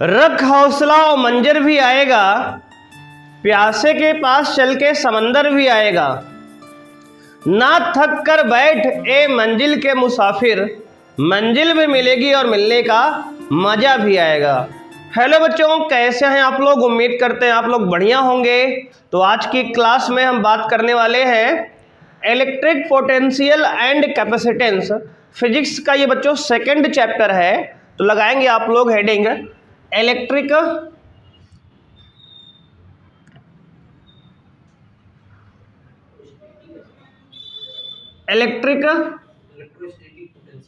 रख हौसला और मंजर भी आएगा, प्यासे के पास चल के समंदर भी आएगा। ना थक कर बैठ ए मंजिल के मुसाफिर, मंजिल भी मिलेगी और मिलने का मजा भी आएगा। हेलो बच्चों, कैसे हैं आप लोग? उम्मीद करते हैं आप लोग बढ़िया होंगे। तो आज की क्लास में हम बात करने वाले हैं electric potential and capacitance. Physics का ये बच्चों सेकंड चैप्टर है। तो लगाएंगे आप लोग हेडिंग इलेक्ट्रिक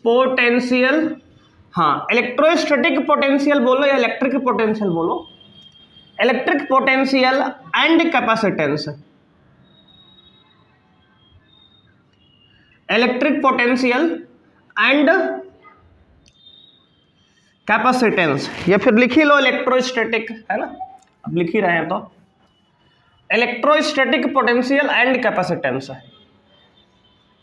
पोटेंशियल, हाँ इलेक्ट्रोस्टैटिक पोटेंशियल बोलो या इलेक्ट्रिक पोटेंशियल बोलो, electric potential and capacitance. Electric potential and capacitance, या फिर लिख ही लो इलेक्ट्रोस्टैटिक, है ना, अब लिख ही रहे हैं। तो electrostatic potential and capacitance,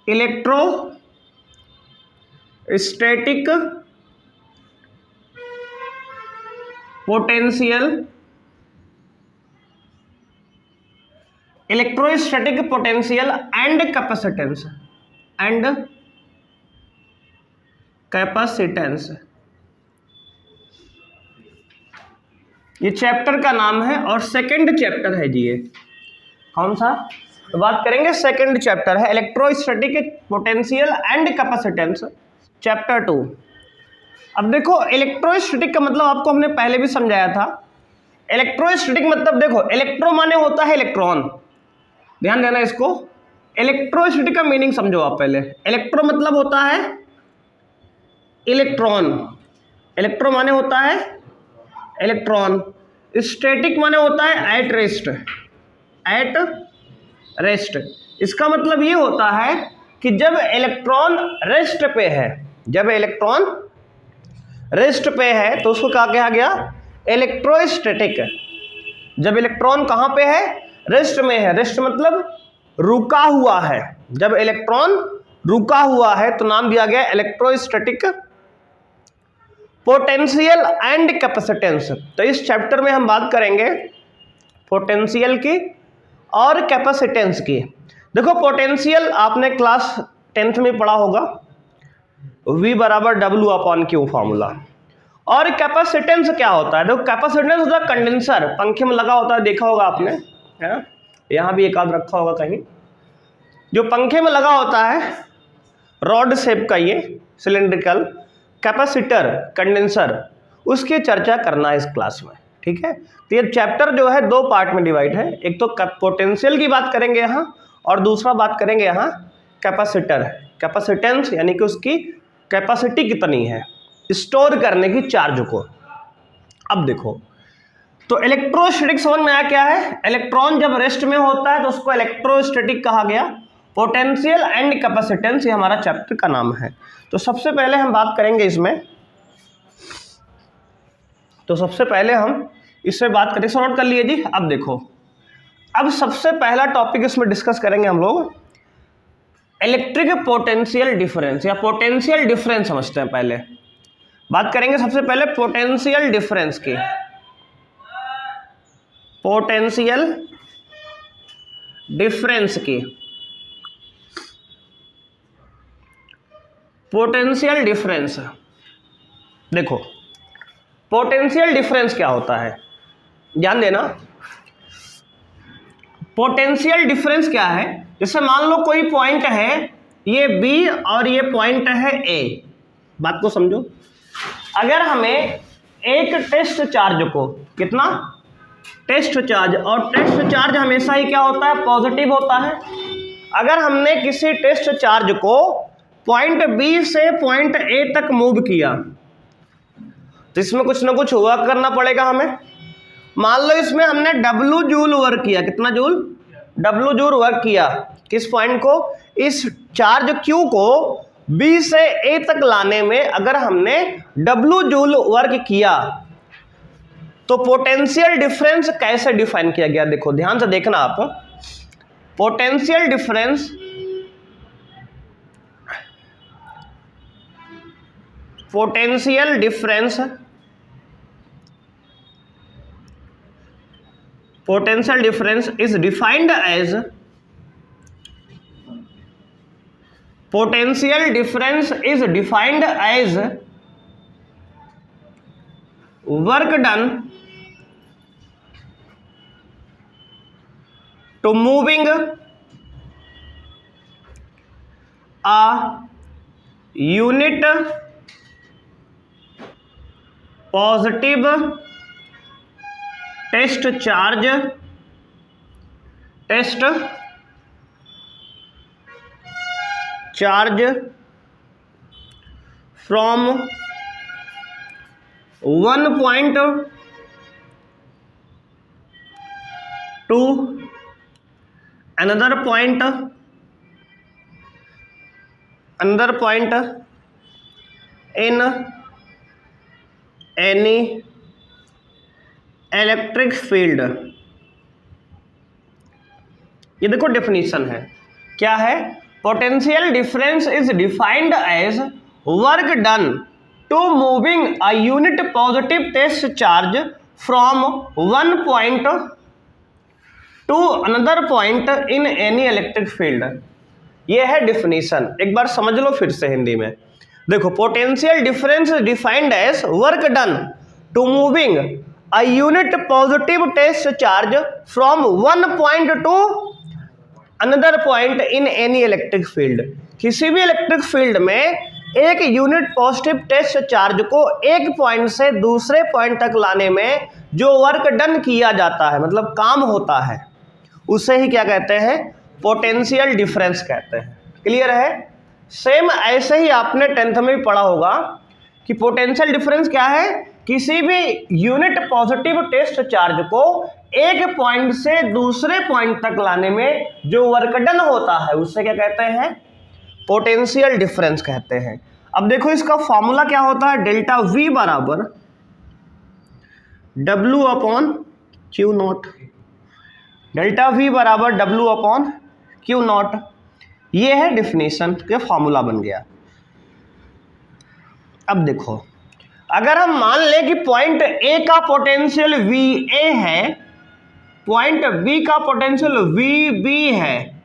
electrostatic potential, electrostatic potential and capacitance, ये चैप्टर का नाम है और सेकंड चैप्टर है जी। ये कौन सा? तो बात करेंगे सेकंड चैप्टर है electrostatic potential and capacitance, chapter 2। अब देखो इलेक्ट्रोस्टैटिक का मतलब आपको हमने पहले भी समझाया था। इलेक्ट्रोस्टैटिक मतलब देखो, इलेक्ट्रो माने होता है इलेक्ट्रॉन, ध्यान देना इसको। इलेक्ट्रोस्टैटिक का मीनिंग समझो आप पहले। इलेक्ट्रो मतलब होता है इलेक्ट्रॉन, इलेक्ट्रो माने होता है इलेक्ट्रॉन, स्टैटिक माने होता है एट रेस्ट, एट रेस्ट। इसका मतलब ये होता है कि जब इलेक्ट्रॉन रेस्ट पे है, जब इलेक्ट्रॉन रेस्ट पे है तो उसको कहा गया इलेक्ट्रोस्टैटिक। जब इलेक्ट्रॉन कहाँ पे है? रेस्ट में है। रेस्ट मतलब रुका हुआ है। जब इलेक्ट्रॉन रुका हुआ है तो नाम दिया गया इलेक्ट्रोस्टैटिक पोटेंशियल एंड कैपेसिटेंस। तो इस चैप्टर में हम बात करेंगे पोटेंशियल की और कैपेसिटेंस की। देखो पोटेंशियल आपने क्लास 10th में पढ़ा होगा, V बराबर W/Q फॉर्मूला। और कैपेसिटेंस क्या होता है? देखो कैपेसिटेंस होता है कंडेंसर, पंखे में लगा होता है, देखा होगा आपने, है यहाँ भी एक आध रखा होगा कहीं, जो पंखे में लगा होता है, रॉड शेप का ये सिलेंड्रिकल कैपेसिटर कंडेंसर, उसकी चर्चा करना है इस क्लास में, ठीक है। तो ये चैप्टर जो है दो पार्ट में डिवाइड है। एक तो पोटेंशियल की बात करेंगे यहाँ, और दूसरा बात करेंगे यहाँ कैपेसिटर, कैपेसिटेंस यानी कि उसकी कैपेसिटी कितनी है स्टोर करने की चार्ज को। अब देखो तो इलेक्ट्रोस्टैटिक समझ में आया क्या है? इलेक्ट्रॉन जब रेस्ट में होता है तो उसको इलेक्ट्रोस्टैटिक कहा गया। पोटेंशियल एंड कैपेसिटेंस ये हमारा चैप्टर का नाम है। तो सबसे पहले हम बात करेंगे इसमें, तो सबसे पहले हम इससे बात करें, नोट कर लिए जी। अब देखो, अब सबसे पहला टॉपिक इसमें डिस्कस करेंगे हम लोग इलेक्ट्रिक पोटेंशियल डिफरेंस, या पोटेंशियल डिफरेंस समझते हैं। पहले बात करेंगे सबसे पहले पोटेंशियल डिफरेंस की, पोटेंशियल डिफरेंस की। पोटेंशियल डिफरेंस, देखो पोटेंशियल डिफरेंस क्या होता है, ध्यान देना। पोटेंशियल डिफरेंस क्या है? जैसे मान लो कोई पॉइंट है ये B और ये पॉइंट है A, बात को समझो। अगर हमें एक टेस्ट चार्ज को, कितना टेस्ट चार्ज, और टेस्ट चार्ज हमेशा ही क्या होता है? पॉजिटिव होता है। अगर हमने किसी टेस्ट चार्ज को पॉइंट B से पॉइंट A तक मूव किया तो इसमें कुछ ना कुछ हुआ करना पड़ेगा हमें। मान लो इसमें हमने W जूल वर्क किया, कितना जूल? W जूल वर्क किया किस पॉइंट को? इस चार्ज Q को B से A तक लाने में अगर हमने W जूल वर्क किया तो पोटेंशियल डिफरेंस कैसे डिफाइन किया गया? देखो ध्यान से देखना आप। Potential difference, potential difference potential difference is defined as potential difference is defined as work done to moving a unit positive test charge from one point to another point in any electric field. ये देखो definition है, क्या है? Potential difference is defined as work done to moving a unit positive test charge from one point to another point in any electric field. ये है definition, एक बार समझ लो फिर से हिंदी में। देखो, potential difference defined as work done to moving a unit positive test charge from one point to another point in any electric field. किसी भी इलेक्ट्रिक फील्ड में एक यूनिट पॉजिटिव टेस्ट चार्ज को एक पॉइंट से दूसरे पॉइंट तक लाने में जो वर्क डन किया जाता है, मतलब काम होता है, उसे ही क्या कहते हैं? पोटेंशियल डिफरेंस कहते हैं। क्लियर है? सेम ऐसे ही आपने 10th में भी पढ़ा होगा कि पोटेंशियल डिफरेंस क्या है? किसी भी यूनिट पॉजिटिव टेस्ट चार्ज को एक पॉइंट से दूसरे पॉइंट तक लाने में जो वर्क डन होता है उसे क्या कहते हैं? पोटेंशियल डिफरेंस कहते हैं। अब देखो, इसका फॉर्मूला क्या होता है? डेल्टा V बराबर W upon Q not. Delta V बराबर W अपॉन क्यू नॉट, ये है डिफिनेशन, ये फॉर्मूला बन गया। अब देखो, अगर हम मान लें कि पॉइंट A का पोटेंशियल VA है, पॉइंट B का पोटेंशियल VB है,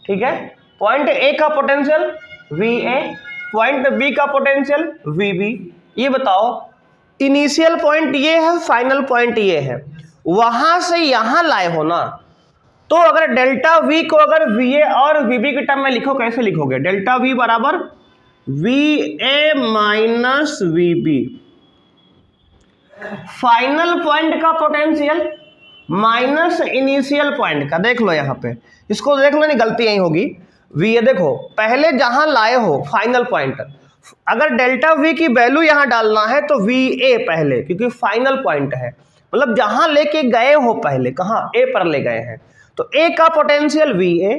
ठीक है? पॉइंट A का पोटेंशियल VA, पॉइंट B का पोटेंशियल VB। ये बताओ, इनिशियल पॉइंट ये है, फाइनल पॉइंट ये है, वहां से यहां लाए हो ना, तो अगर डेल्टा V को अगर VA और VB के टर्म में लिखो, कैसे लिखोगे? डेल्टा V बराबर VA minus VB, final point का पोटेंशियल माइनस इनिशियल पॉइंट का। देख लो यहाँ पे, इसको देख लो, नहीं गलती यही होगी। VA देखो, पहले जहां लाए हो फाइनल पॉइंट, अगर डेल्टा V की वैल्यू यहां डालना है तो VA पहले, क्योंकि फाइनल पॉइंट है, मतलब जहां लेके गए हो पहले, कहां? A पर ले गए हैं, तो A का पोटेंशियल VA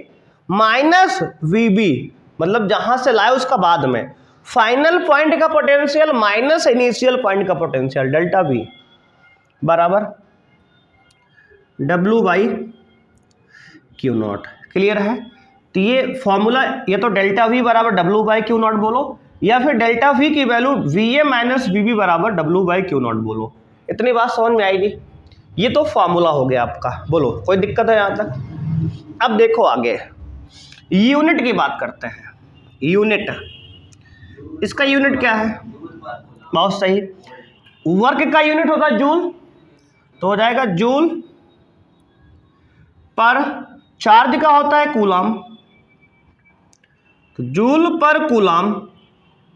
माइनस VB, मतलब जहां से लाए उसका बाद में, फाइनल पॉइंट का पोटेंशियल माइनस इनिशियल पॉइंट का पोटेंशियल, डेल्टा V बराबर W by Q not. Clear है? तो ये फॉर्मूला, ये तो डेल्टा V बराबर W बाई क्यू नॉट बोलो, या फिर डेल्टा V की वैल्यू VA माइनस VB बराबर W बाई क्यू नॉट बोलो। इतनी बात समझ में आएगी? ये तो फॉर्मूला हो गया आपका। बोलो, कोई दिक्कत है यहाँ तक? अब देखो आगे, यूनिट की बात करते हैं। यूनिट, इसका यूनिट क्या है? बहुत सही, वर्क का यूनिट होता है जूल, तो हो जाएगा जूल पर चार्ज का होता है कूलम, तो जूल पर कूलम,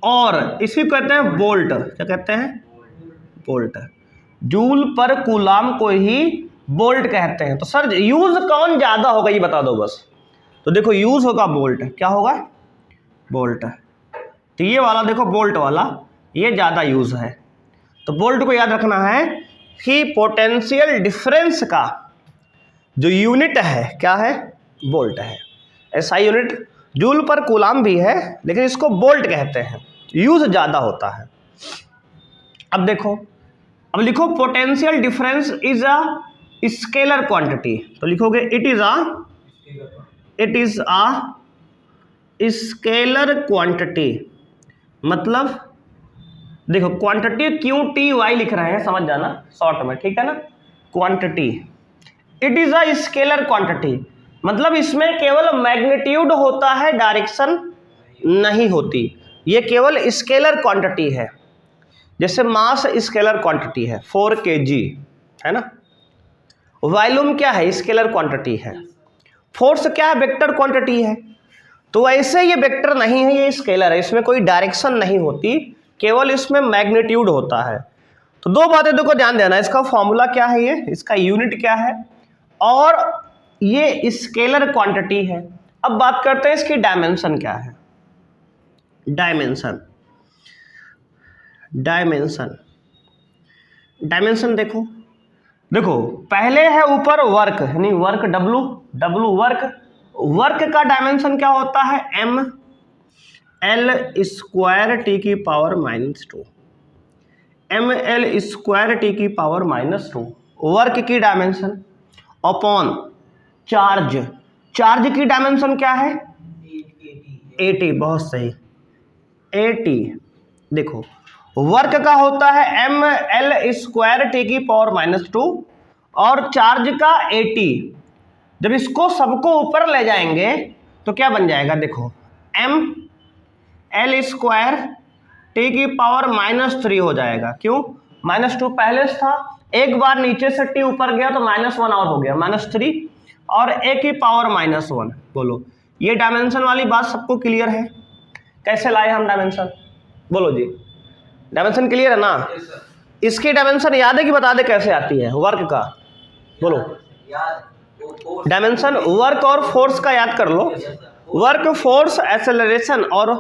और इसी कहते हैं वोल्ट। क्या कहते हैं? वोल्ट। जूल पर कूलम को ही वोल्ट कहते हैं। तो सर यूज कौन ज्यादा होगा ये बता दो बस। तो देखो, यूज होगा वोल्ट। क्या होगा? वोल्ट। तो ये वाला देखो, वोल्ट वाला ये ज्यादा यूज है। तो वोल्ट को याद रखना है कि पोटेंशियल डिफरेंस का जो यूनिट है क्या है? वोल्ट है। ऐसा यूनिट जूल पर कूलम भी है, लेकिन इसको वोल्ट कहते हैं, यूज ज्यादा होता है। अब देखो, अब लिखो potential difference is a scalar quantity. तो लिखोगे it is a scalar quantity, मतलब देखो क्वांटिटी QTY लिख रहे हैं, समझ जाना शॉर्ट में, ठीक है ना? Quantity it is a scalar quantity, मतलब इसमें केवल मैग्नीट्यूड होता है, डायरेक्शन नहीं होती। ये केवल स्केलर क्वांटिटी है, जैसे मास स्केलर क्वांटिटी है 4 kg, है ना। वॉल्यूम क्या है, स्केलर क्वांटिटी है। फोर्स क्या है, वेक्टर क्वांटिटी है। तो ऐसे ये वेक्टर नहीं है, ये स्केलर है, इसमें कोई डायरेक्शन नहीं होती, केवल इसमें मैग्नीट्यूड होता है। तो दो बातें देखो ध्यान देना, इसका फॉर्मूला क्या है, ये इसका यूनिट क्या है, और ये स्केलर क्वांटिटी है। अब बात करते हैं इसकी डायमेंशन क्या है। डायमेंशन देखो पहले है ऊपर वर्क, यानी वर्क W वर्क का डायमेंशन क्या होता है, ml स्क्वायर टी की पावर -2, ml स्क्वायर टी की पावर -2 वर्क की डायमेंशन, अपॉन चार्ज की डायमेंशन क्या है 80, बहुत सही 80। देखो वर्क का होता है ml स्क्वायर टी की पावर -2 और चार्ज का 80। जब इसको सबको ऊपर ले जाएंगे तो क्या बन जाएगा, देखो ml स्क्वायर टी की पावर -3 हो जाएगा। क्यों, -2 पहले से था, एक बार नीचे से टी ऊपर गया तो -1 और हो गया -3 और a की पावर -1। बोलो ये डायमेंशन वाली बात सबको क्लियर है, कैसे लाए हम डायमेंशन, बोलो जी, डायमेंशन क्लियर है ना। इसकी डायमेंशन याद है कि बता दे कैसे आती है वर्क का, बोलो डायमेंशन वर्क और फोर्स का याद कर लो, वर्क फोर्स एक्सेलरेशन और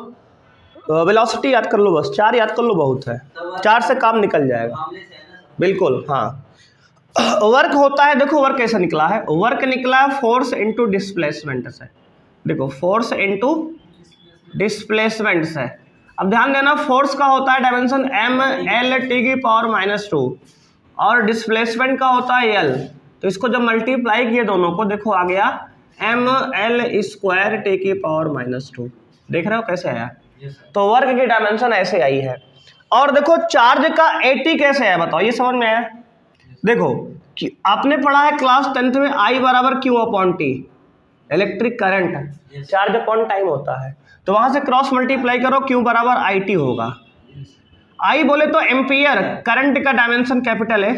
वेलोसिटी याद कर लो, बस 4 याद कर लो, बहुत है, 4 से काम निकल जाएगा बिल्कुल। हाँ वर्क होता है, देखो वर्क कैसे निकला है, वर्क निकला है फोर्स इंटू डिस्प्लेसमेंट से, देखो फोर्स इंटू डिस्प्लेसमेंट से। अब ध्यान देना फोर्स का होता है डायमेंशन ml टी की पावर -2 और डिस्प्लेसमेंट का होता है l, तो इसको जब मल्टीप्लाई किए दोनों को, देखो आ गया ml स्क्वायर टी की पावर -2, देख रहे हो कैसे आया। तो वर्क की डायमेंशन ऐसे आई है। और देखो चार्ज का 80 कैसे आया, बताओ ये समझ में आया। देखो कि आपने पढ़ा है क्लास 10th में I = Q/T, electric current charge upon time होता है, तो वहां से क्रॉस मल्टीप्लाई करो, Q = IT होगा। I बोले तो एम्पियर, करंट का डायमेंशन कैपिटल है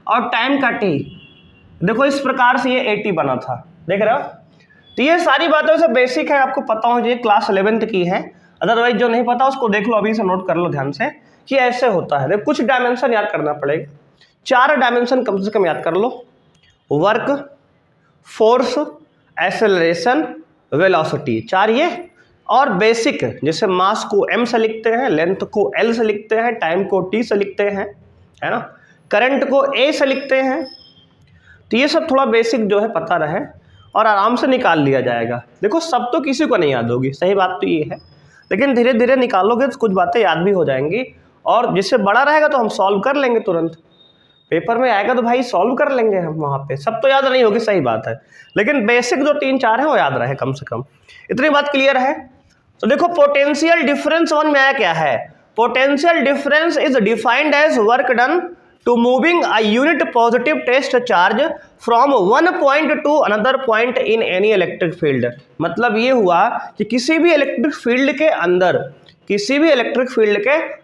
और टाइम का T, देखो इस प्रकार से ये 80 बना था, देख रहे हो। तो ये सारी बातें से बेसिक है, आपको पता हो, ये क्लास 11th की है, अदरवाइज जो नहीं पता उसको देख लो, अभी से नोट कर लो ध्यान से कि ऐसे होता है। देखो कुछ डायमेंशन याद करना पड़ेगा, 4 डायमेंशन कम से कम याद कर लो, वर्क, फोर्स, एक्सेलरेशन, वेलोसिटी, 4 ये, और बेसिक जैसे मास को m से लिखते हैं, लेंथ को l से लिखते हैं, टाइम को t से लिखते हैं, है ना, करंट को a से लिखते हैं। तो ये सब थोड़ा बेसिक जो है पता रहे और आराम से निकाल लिया जाएगा। देखो सब तो किसी को नहीं याद होगी, सही बात तो ये है, लेकिन धीरे धीरे निकालोगे तो कुछ बातें याद भी हो जाएंगी, और जिससे बड़ा रहेगा तो हम सॉल्व कर लेंगे तुरंत, पेपर में आएगा तो भाई सॉल्व कर लेंगे हम, वहाँ पे सब तो याद नहीं होगी, सही बात है, लेकिन बेसिक जो 3-4 है वो याद रहे कम से कम, इतनी बात क्लियर है। तो देखो पोटेंशियल डिफरेंस समझ में आया क्या है। Potential difference is defined as work done to moving a unit positive test charge from one point to another point in any electric field. मतलब ये हुआ कि किसी भी इलेक्ट्रिक फील्ड के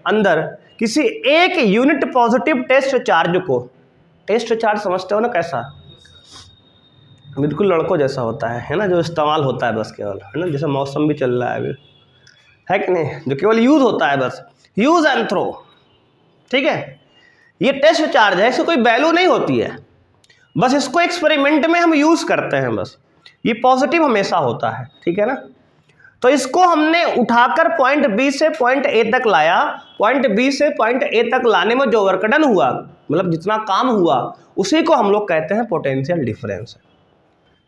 अंदर किसी एक यूनिट पॉजिटिव टेस्ट चार्ज को, टेस्ट चार्ज समझते हो ना कैसा, बिल्कुल लड़कों जैसा होता है ना, जो इस्तेमाल होता है बस केवल, है ना, जैसे मौसम भी चल रहा है अभी, है कि नहीं, जो केवल यूज होता है बस, यूज एंड थ्रो, ठीक है। ये टेस्ट चार्ज है, इसकी कोई वैल्यू नहीं होती है, बस इसको एक्सपेरिमेंट में हम यूज करते हैं, बस ये पॉजिटिव हमेशा होता है, ठीक है ना। तो इसको हमने उठाकर पॉइंट बी से पॉइंट ए तक लाया, पॉइंट बी से पॉइंट ए तक लाने में जो वर्क डन हुआ, मतलब जितना काम हुआ, उसी को हम लोग कहते हैं पोटेंशियल डिफरेंस।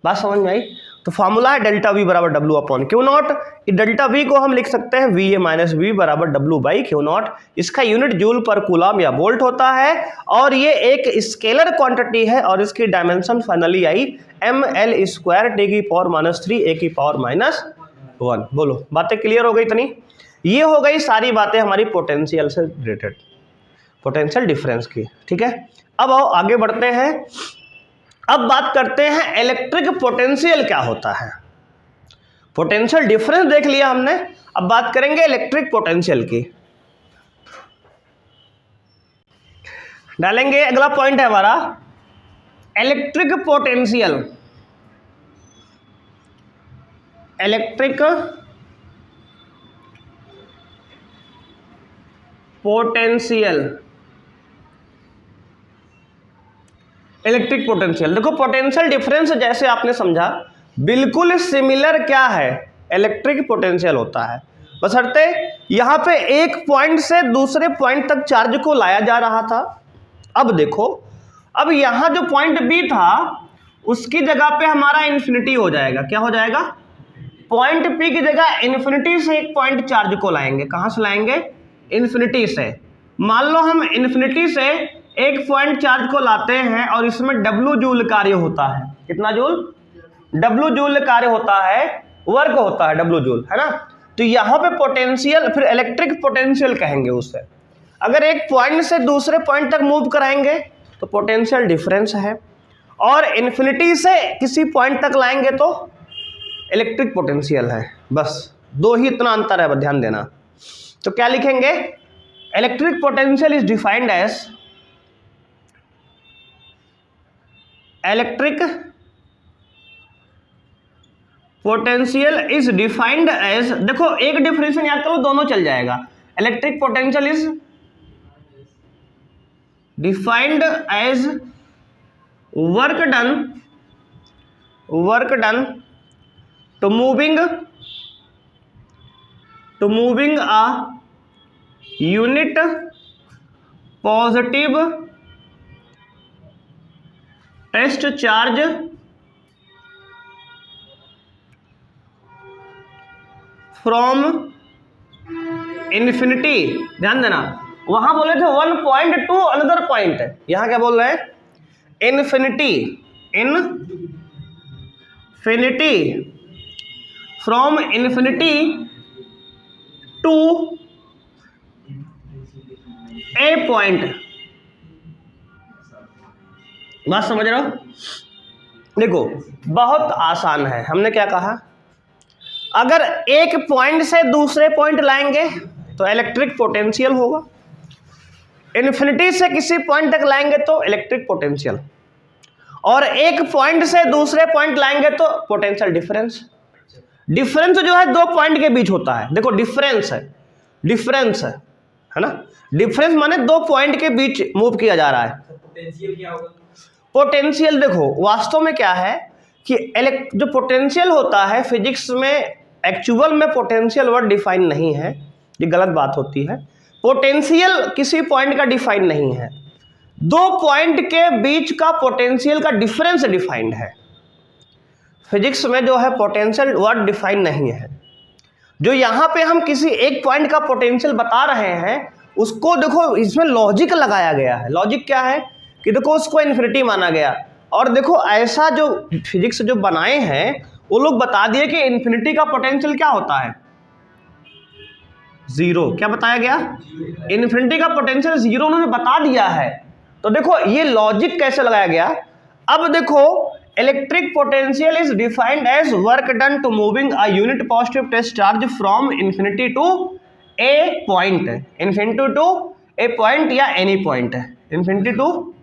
बात समझ में आई। तो फॉर्मूला है डेल्टा वी बराबर W/Q0। डेल्टा वी को हम लिख सकते हैं VA - V बराबर W/Q0। इसका यूनिट जूल पर कूलम या वोल्ट होता है, और ये एक स्केलर क्वांटिटी है, और इसकी dimension finally I ml square T की पावर -3 a की पावर -1। बोलो बातें क्लियर हो गई इतनी। ये हो गई सारी बातें हमारी पोटेंशियल से रिलेटेड, पोटेंशियल डिफरेंस की, ठीक है। अब आओ आगे बढ़ते हैं अब बात करते हैं इलेक्ट्रिक पोटेंशियल क्या होता है। पोटेंशियल डिफरेंस देख लिया हमने, अब बात करेंगे इलेक्ट्रिक पोटेंशियल की। डालेंगे, अगला पॉइंट है हमारा electric potential. Electric potential, electric potential. देखो पोटेंशियल डिफरेंस जैसे आपने समझा, बिल्कुल सिमिलर क्या है, इलेक्ट्रिक पोटेंशियल होता है, बशर्ते यहां पे एक पॉइंट से दूसरे पॉइंट तक चार्ज को लाया जा रहा था। अब देखो, अब यहां जो पॉइंट बी था उसकी जगह पे हमारा इन्फिनिटी हो जाएगा। क्या हो जाएगा? पॉइंट पी की जगह इन्फिनिटी से एक पॉइंट चार्ज को लाएंगे। कहां से लाएंगे? इन्फिनिटी से। मान लो हम इन्फिनिटी से एक पॉइंट चार्ज को लाते हैं और इसमें डब्ल्यू जूल कार्य होता है। कितना जूल? डब्ल्यू जूल कार्य होता है, वर्क होता है डब्ल्यू जूल, है ना। तो यहाँ पे पोटेंशियल, फिर इलेक्ट्रिक पोटेंशियल कहेंगे उसे। अगर एक पॉइंट से दूसरे पॉइंट तक मूव कराएंगे तो पोटेंशियल डिफरेंस है, और इन्फिनिटी से किसी पॉइंट तक लाएंगे तो इलेक्ट्रिक पोटेंशियल है। बस दो ही इतना अंतर है, ध्यान देना। तो क्या लिखेंगे? Electric potential is defined as, electric potential is defined as, देखो एक डिफरेंशियल याद करो, दोनों चल जाएगा। Electric potential is defined as work done to moving a unit positive test charge from infinity. ध्यान देना, वहां बोले थे one point to another point, यहां क्या बोल रहे हैं? Infinity from infinity to a point. बात समझ रहे हो? देखो बहुत आसान है। हमने क्या कहा? अगर एक पॉइंट से दूसरे पॉइंट लाएंगे तो इलेक्ट्रिक पोटेंशियल होगा, इन्फिनिटी से किसी पॉइंट तक लाएंगे तो इलेक्ट्रिक पोटेंशियल, और एक पॉइंट से दूसरे पॉइंट लाएंगे तो पोटेंशियल डिफरेंस। डिफरेंस जो है दो पॉइंट के बीच होता है। देखो डिफरेंस है ना, डिफरेंस माने दो पॉइंट के बीच मूव किया जा रहा है। पोटेंशियल क्या होगा? पोटेंशियल देखो वास्तव में क्या है कि जो पोटेंशियल होता है फिजिक्स में, एक्चुअल में पोटेंशियल वर्ड डिफाइन नहीं है, ये गलत बात होती है। पोटेंशियल किसी पॉइंट का डिफाइन नहीं है, दो पॉइंट के बीच का पोटेंशियल का डिफरेंस डिफाइंड है। फिजिक्स में जो है पोटेंशियल वर्ड डिफाइन नहीं है। जो यहाँ पे हम किसी एक पॉइंट का पोटेंशियल बता रहे हैं उसको देखो इसमें लॉजिक लगाया गया है। लॉजिक क्या है कि देखो उसको इन्फिनिटी माना गया, और देखो ऐसा जो फिजिक्स जो बनाए हैं वो लोग बता दिए कि इन्फिनिटी का पोटेंशियल क्या होता है? जीरो। क्या बताया गया? इन्फिनिटी का पोटेंशियल जीरो उन्होंने बता दिया है। तो देखो ये लॉजिक कैसे लगाया गया। अब देखो electric potential is defined as work done to moving a unit positive test charge from infinity to a point. Infinity to a point या any point, infinity to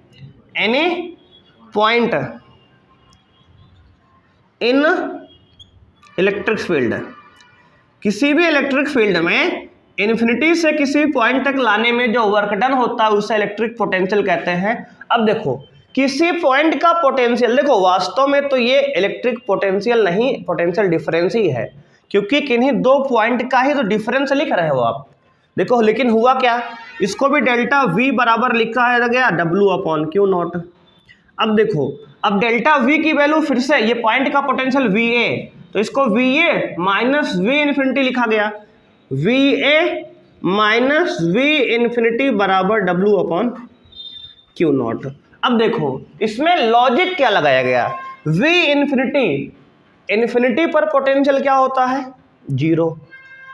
any point in electric field. किसी भी electric field में infinity से किसी point तक लाने में जो वर्क डन होता है उसे इलेक्ट्रिक पोटेंशियल कहते हैं। अब देखो किसी पॉइंट का पोटेंशियल, देखो वास्तव में तो ये इलेक्ट्रिक पोटेंशियल नहीं, पोटेंशियल डिफरेंस ही है, क्योंकि किन्हीं दो पॉइंट का ही तो डिफरेंस लिख रहे हो आप। देखो लेकिन हुआ क्या, इसको भी डेल्टा वी बराबर लिखा है गया डब्ल्यू अपॉन क्यू नॉट। अब देखो अब डेल्टा वी की वैल्यू फिर से, ये पॉइंट का पोटेंशियल वी ए, तो इसको V A minus we infinity लिखा गया, V A minus we infinity बराबर डब्ल्यू अपॉन क्यू नॉट। अब देखो इसमें लॉजिक क्या लगाया गया, वी इन्फिनिटी, इन्फिनिटी पर पोटेंशियल क्या होता है? जीरो।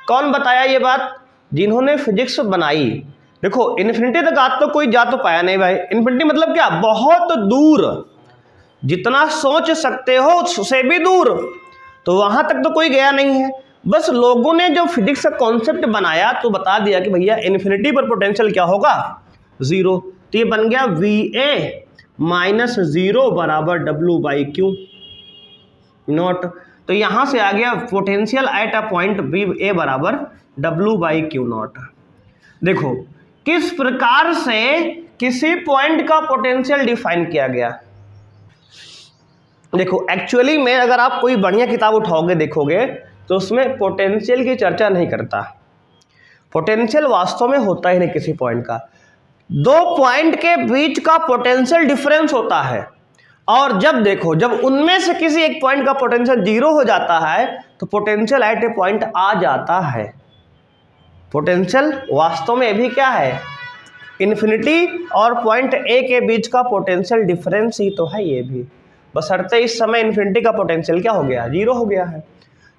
कौन बताया ये बात? जिन्होंने फिजिक्स बनाई। देखो इन्फिनिटी तक आज तो कोई जा तो पाया नहीं भाई। इन्फिनिटी मतलब क्या? बहुत दूर। जितना सोच सकते हो उससे भी दूर। तो वहां तक तो कोई गया नहीं है, बस लोगों ने जो फिजिक्स का कॉन्सेप्ट बनाया तो बता दिया कि भैया इन्फिनिटी पर पोटेंशियल क्या होगा, जीरो। तो ये बन गया VA माइनस जीरो बराबर W/Q नॉट। तो यहां से आ गया potential at a point VA बराबर W/Q नॉट। देखो किस प्रकार से किसी पॉइंट का पोटेंशियल डिफाइन किया गया। देखो एक्चुअली में अगर आप कोई बढ़िया किताब उठाओगे देखोगे तो उसमें पोटेंशियल की चर्चा नहीं करता। पोटेंशियल वास्तव में होता ही नहीं किसी पॉइंट का। दो पॉइंट के बीच का पोटेंशियल डिफरेंस होता है, और जब देखो जब उनमें से किसी एक पॉइंट का पोटेंशियल जीरो हो जाता है तो पोटेंशियल एट ए पॉइंट आ जाता है। पोटेंशियल वास्तव में भी क्या है, इन्फिनिटी और पॉइंट ए के बीच का पोटेंशियल डिफरेंस ही तो है ये भी, बशर्ते इस समय इन्फिनिटी का पोटेंशियल क्या हो गया, जीरो हो गया है।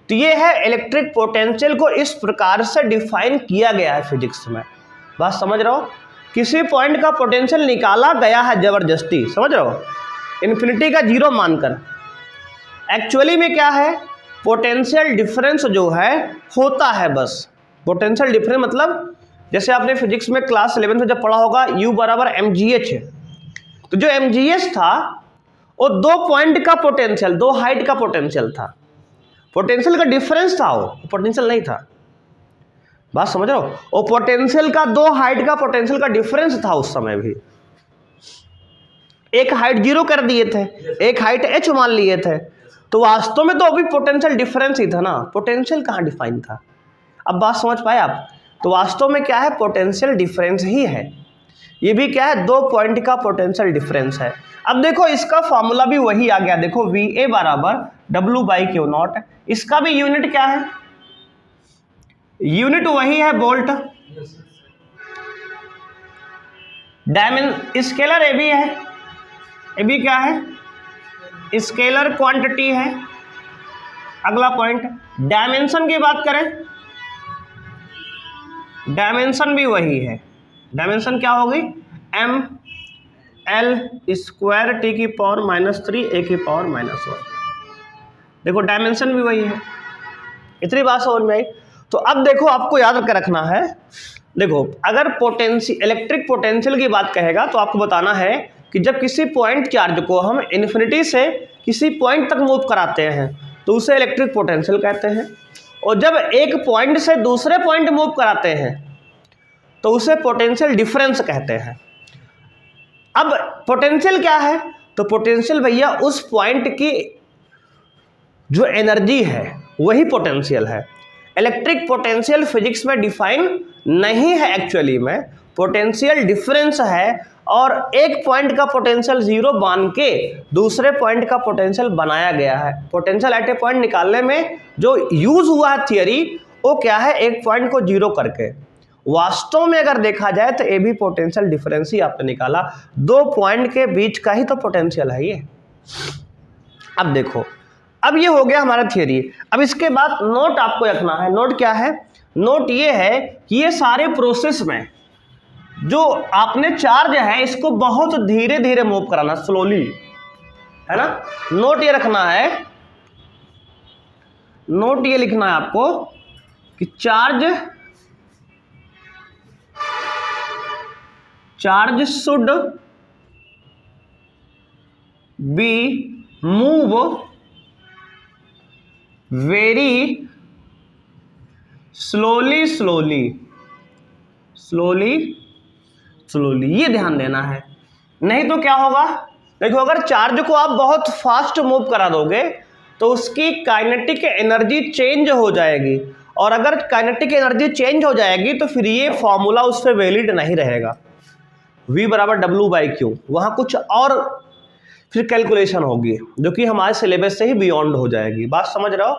तो ये है इलेक्ट्रिक पोटेंशियल को इस प्रकार से डिफाइन किया गया है फिजिक्स में। बात समझ रहे हो, किसी पॉइंट का पोटेंशियल निकाला गया है जबरदस्ती, समझ रहे हो, इन्फिनिटी का जीरो मानकर। एक्चुअली में क्या है, पोटेंशियल डिफरेंस जो है होता है बस। पोटेंशियल डिफरेंस मतलब जैसे आपने फिजिक्स में क्लास 11 में जब पढ़ा होगा U बराबर mgh है, तो जो mgh था वो दो पॉइंट का पोटेंशियल, दो हाइट का पोटेंशियल था। पोटेंशियल का डिफरेंस था, वो पोटेंशियल नहीं था। बात समझ रहे हो, वो पोटेंशियल का दो हाइट का पोटेंशियल का डिफरेंस था उस समय भी। एक हाइट जीरो कर दिए थे, एक हाइट h मान लिए थे, तो वास्तव में तो अभी पोटेंशियल डिफरेंस ही था ना, पोटेंशियल कहाँ डिफाइन था। अब बात समझ पाए आप, तो वास्तव में क्या है, पोटेंशियल डिफरेंस ही है। ये भी क्या है, दो पॉइंट का पोटेंशियल डिफरेंस है। अब देखो इसका फॉर्मूला भी वही आ गया, देखो VA बराबर W/Q नॉट। इसका भी यूनिट क्या है, यूनिट वही है वोल्ट। स्केलर AB है, AB क्या है, स्केलर क्वांटिटी है। अगला पॉइंट डायमेंशन की बात करें, डायमेंशन भी वही है। डायमेंशन क्या होगी, ml स्क्वायर T की पावर -3 A की पावर -1। देखो डायमेंशन भी वही है। इतनी बात समझ में आई। तो अब देखो आपको याद करके रखना है, देखो अगर इलेक्ट्रिक पोटेंशियल की बात कहेगा तो आपको बताना है कि जब किसी पॉइंट चार्ज को हम इन्फिनिटी से किसी पॉइंट तक मूव कराते हैं तो उसे इलेक्ट्रिक पोटेंशियल कहते हैं, और जब एक पॉइंट से दूसरे पॉइंट मूव कराते हैं तो उसे पोटेंशियल डिफरेंस कहते हैं। अब पोटेंशियल क्या है, तो पोटेंशियल भैया उस पॉइंट की जो एनर्जी है वही पोटेंशियल है। इलेक्ट्रिक पोटेंशियल फिजिक्स में डिफाइन नहीं है, एक्चुअली में पोटेंशियल डिफरेंस है, और एक पॉइंट का पोटेंशियल जीरो मान के दूसरे पॉइंट का पोटेंशियल बनाया गया है। पोटेंशियल एट ए पॉइंट निकालने में जो यूज हुआ है थियरी वो क्या है, एक पॉइंट को जीरो करके। वास्तव में अगर देखा जाए तो ये भी पोटेंशियल डिफरेंस ही आपने निकाला, दो पॉइंट के बीच का ही तो पोटेंशियल है ये। अब देखो, अब ये हो गया हमारा थियरी। अब इसके बाद नोट आपको रखना है। नोट क्या है, नोट ये है कि ये सारे प्रोसेस में जो आपने चार्ज है इसको बहुत धीरे धीरे मूव कराना, स्लोली, है ना। नोट ये रखना है, नोट ये लिखना है आपको कि charge should be move very slowly, ये ध्यान देना है। नहीं तो क्या होगा, देखो अगर चार्ज को आप बहुत फास्ट मूव करा दोगे तो उसकी काइनेटिक एनर्जी चेंज हो जाएगी, और अगर काइनेटिक एनर्जी चेंज हो जाएगी तो फिर ये फॉर्मूला उस पर वैलिड नहीं रहेगा। V बराबर W/Q, वहाँ कुछ और फिर कैलकुलेशन होगी जो कि हमारे सिलेबस से ही बियॉन्ड हो जाएगी। बात समझ रहे हो।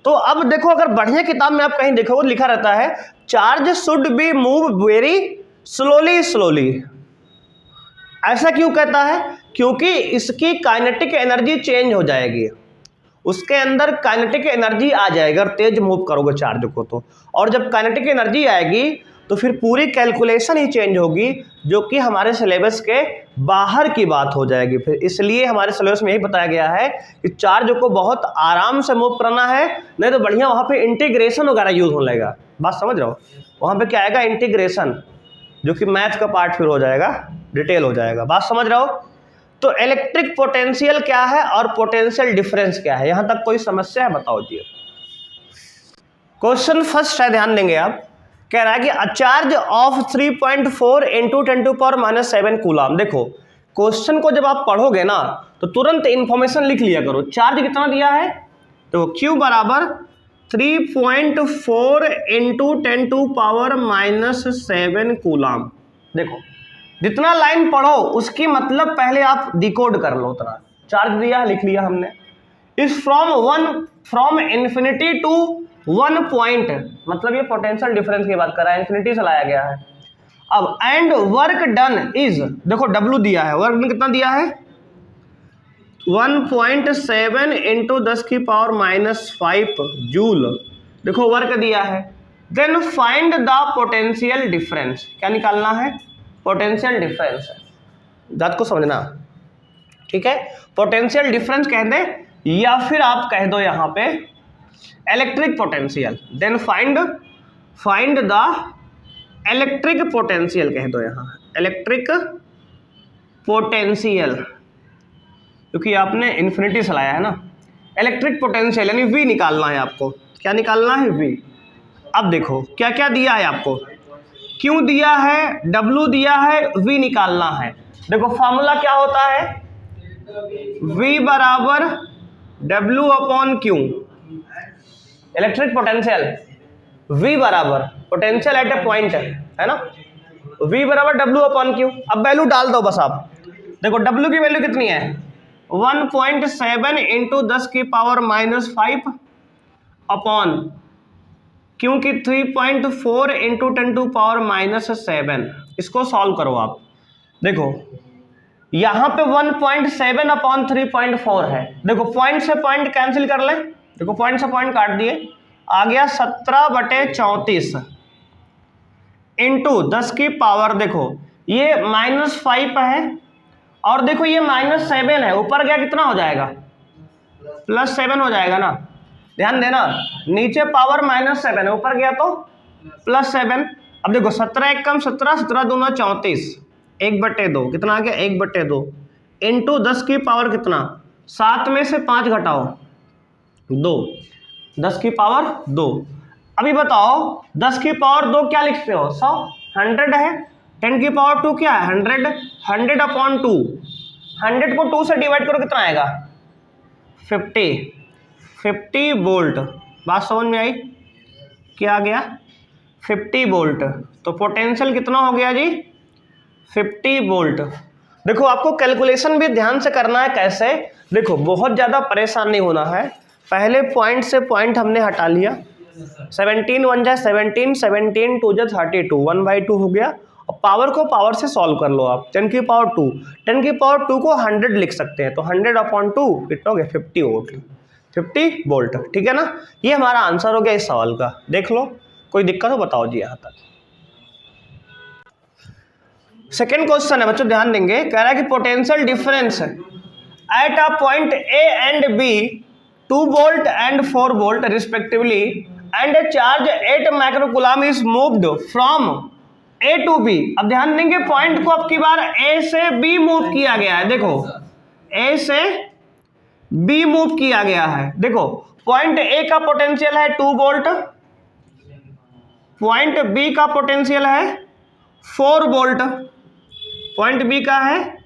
तो अब देखो अगर बढ़िया किताब में आप कहीं देखोगे लिखा रहता है charge should be move very slowly. ऐसा क्यों कहता है, क्योंकि इसकी काइनेटिक एनर्जी चेंज हो जाएगी, उसके अंदर काइनेटिक एनर्जी आ जाएगी अगर तेज मूव करोगे चार्ज को तो। और जब काइनेटिक एनर्जी आएगी तो फिर पूरी कैलकुलेशन ही चेंज होगी, जो कि हमारे सिलेबस के बाहर की बात हो जाएगी। फिर इसलिए हमारे सिलेबस में यही बताया गया है कि चार्ज को बहुत आराम से मूव करना है, नहीं तो बढ़िया वहाँ पे इंटीग्रेशन वगैरह यूज होने लगेगा। बात समझ रहे हो? वहाँ पे क्या आएगा? इंटीग्रेशन, जो कि मैथ का पार्ट फिर हो जाएगा, डिटेल हो जाएगा। बात समझ रहे हो? तो इलेक्ट्रिक पोटेंशियल क्या है और पोटेंशियल डिफरेंस क्या है, यहां तक कोई समस्या है? बताओ जी। क्वेश्चन फर्स्ट है, ध्यान देंगे आप। कह रहा है कि a charge of 3.4 into 10⁻⁷ coulomb. देखो क्वेश्चन को जब आप पढ़ोगे ना तो तुरंत इंफॉर्मेशन लिख लिया करो। चार्ज कितना दिया है? तो Q बराबर 3.4 इंटू 10⁻⁷ कूलम। देखो जितना लाइन पढ़ो उसकी मतलब पहले आप डिकोड कर लो। उतना चार्ज दिया, लिख लिया हमने। इस फ्रॉम इन्फिनिटी टू 1 पॉइंट, मतलब ये पोटेंशियल डिफरेंस की बात कर रहा है, इन्फिनिटी से लाया गया है। अब एंड वर्क डन इज, देखो W दिया है, वर्क डन कितना दिया है? 1.7 इंटू 10⁻⁵ जूल। देखो वर्क दिया है। Then find the potential difference. क्या निकालना है? Potential difference. बात को समझना, ठीक है? पोटेंशियल डिफरेंस कह दे या फिर आप कह दो यहां पे electric potential. Then find the electric potential कह दो यहां, इलेक्ट्रिक पोटेंशियल, क्योंकि आपने इन्फिनिटी से लाया है ना। इलेक्ट्रिक पोटेंशियल यानी V निकालना है आपको। क्या निकालना है? V। अब देखो क्या क्या दिया है आपको, Q दिया है, W दिया है, V निकालना है। देखो फॉर्मूला क्या होता है? V बराबर W/Q। इलेक्ट्रिक पोटेंशियल V बराबर पोटेंशियल एट ए पॉइंट है ना, V बराबर W/Q। अब वैल्यू डाल दो बस आप। देखो W की वैल्यू कितनी है? 1.7 इंटू 10⁻⁵ अपॉन Q की 3.4 इंटू 10⁻⁷। इसको सॉल्व करो आप। देखो यहां पे 1.7 अपॉन 3.4 है। देखो पॉइंट से पॉइंट कैंसिल कर ले। देखो पॉइंट से पॉइंट काट दिए, आ गया 17/34 इंटू 10 की पावर, देखो ये -5 है और देखो ये -7 है, ऊपर गया कितना हो जाएगा? +7 हो जाएगा ना। ध्यान देना, नीचे पावर -7 है, ऊपर गया तो +7। अब देखो 17 1 कम 17, 17 दूना 34, 1/2 कितना आ गया? 1/2 इंटू 10 की पावर कितना? 7 में से 5 घटाओ 2, 10 की पावर 2। अभी बताओ 10 की पावर 2 क्या लिखते हो? 100, 100 है। 10 की पावर 2 क्या है? 100, 100/2। 100 को 2 से डिवाइड करो, कितना आएगा? 50 वोल्ट। बात समझ में आई? क्या आ गया? 50 वोल्ट। तो पोटेंशियल कितना हो गया जी? 50 वोल्ट। देखो आपको कैलकुलेशन भी ध्यान से करना है। कैसे? देखो बहुत ज़्यादा परेशान नहीं होना है। पहले पॉइंट से पॉइंट हमने हटा लिया। 17 1 जा 17, 17 2 जा 32, 1/2 हो गया। और पावर को पावर से सॉल्व कर लो आप। 10 की पावर 2, 10 की पावर 2 को 100 लिख सकते हैं, तो 100/2 कितना हो गया? 50 वोल्ट, 50 वोल्ट। ठीक है ना? ये हमारा आंसर हो गया इस सवाल का। देख लो, कोई दिक्कत हो बताओ जी यहाँ तक। सेकेंड क्वेश्चन है बच्चों, ध्यान देंगे। कह रहा है कि potential difference at a point A and B 2 volt and 4 volt respectively and a charge 8 microcoulomb is moved from A to B। अब ध्यान देंगे पॉइंट को अब की बार A से B मूव किया गया है। देखो A से B मूव किया गया है। देखो पॉइंट A का पोटेंशियल है 2 वोल्ट, पॉइंट B का पोटेंशियल है 4 वोल्ट, पॉइंट B का है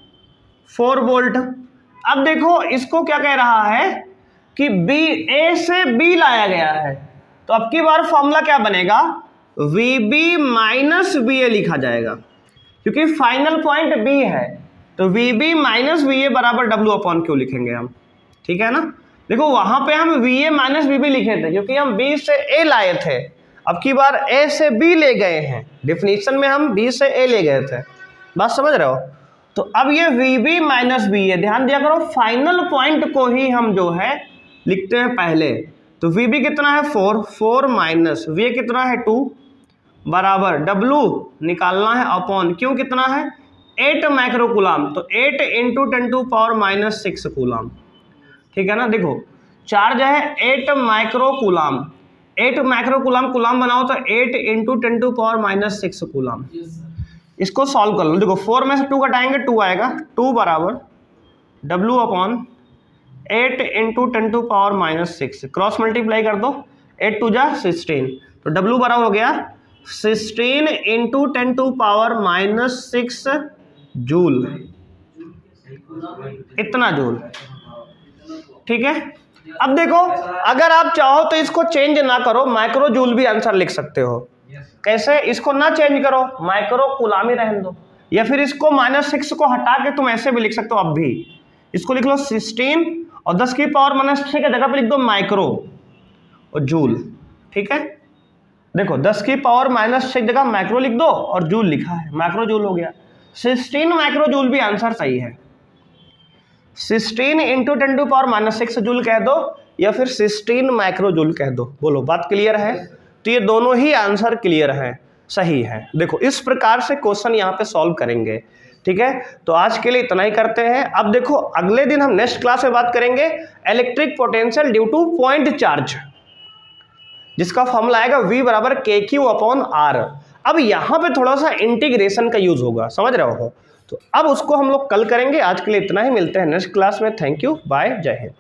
4 वोल्ट। अब देखो इसको क्या कह रहा है कि A से B लाया गया है, तो अब की बार फॉर्मूला क्या बनेगा? VB माइनस VA लिखा जाएगा, क्योंकि फाइनल पॉइंट B है। तो VB माइनस VA बराबर W/Q लिखेंगे हम। ठीक है ना? देखो वहां पे हम VA माइनस VB लिखे थे क्योंकि हम B से A लाए थे। अब की बार A से B ले गए हैं। डिफिनीशन में हम B से A ले गए थे। बात समझ रहे हो? तो अब ये VB माइनस VA, ध्यान दिया करो फाइनल पॉइंट को ही हम जो है लिखते हैं पहले। तो VB कितना है? 4 माइनस VA कितना है? 2 बराबर W निकालना है अपॉन क्यों कितना है 8 माइक्रो कूलाम, तो 8 इंटू 10⁻⁶ कूलाम, ठीक है ना। देखो चार्ज है 8 micro coulomb, 8 micro coulomb coulomb बनाओ तो 8 इंटू 10⁻⁶ कूलाम। इसको सॉल्व कर लो, देखो 4 में से 2 घटाएंगे 2 आएगा, 2 बराबर W upon 8 into 10⁻⁶, cross multiply कर दो, 8 2 जा 16, तो W बराबर हो गया 16 इंटू 10⁻⁶ जूल, इतना जूल, ठीक है। अब देखो अगर आप चाहो तो इसको चेंज ना करो, माइक्रो जूल भी आंसर लिख सकते हो। कैसे? इसको ना चेंज करो, माइक्रो कूलाम ही रहने दो, या फिर इसको -6 को हटा के तुम ऐसे भी लिख सकते हो। अब भी इसको लिख लो 16 और 10⁻⁻⁶ की जगह पे लिख दो माइक्रो और जूल, ठीक है। देखो 10⁻⁻⁶ की जगह माइक्रो लिख दो और जूल लिखा है, माइक्रो जूल हो गया। 16 माइक्रो जूल भी आंसर सही है। 16 इंटू 10⁻⁻⁶ जूल कह दो या फिर 16 माइक्रो जूल कह दो। बोलो बात क्लियर है? तो ये दोनों ही आंसर क्लियर है, सही है। देखो इस प्रकार से क्वेश्चन यहाँ पे सॉल्व करेंगे, ठीक है। तो आज के लिए इतना ही करते हैं। अब देखो अगले दिन हम नेक्स्ट क्लास में बात करेंगे electric potential due two point charge, जिसका फॉर्मूला आएगा V बराबर KQ अपॉन R। अब यहाँ पे थोड़ा सा इंटीग्रेशन का यूज होगा, समझ रहे हो? तो अब उसको हम लोग कल करेंगे। आज के लिए इतना ही, मिलते हैं नेक्स्ट क्लास में। थैंक यू, बाय, जय हिंद।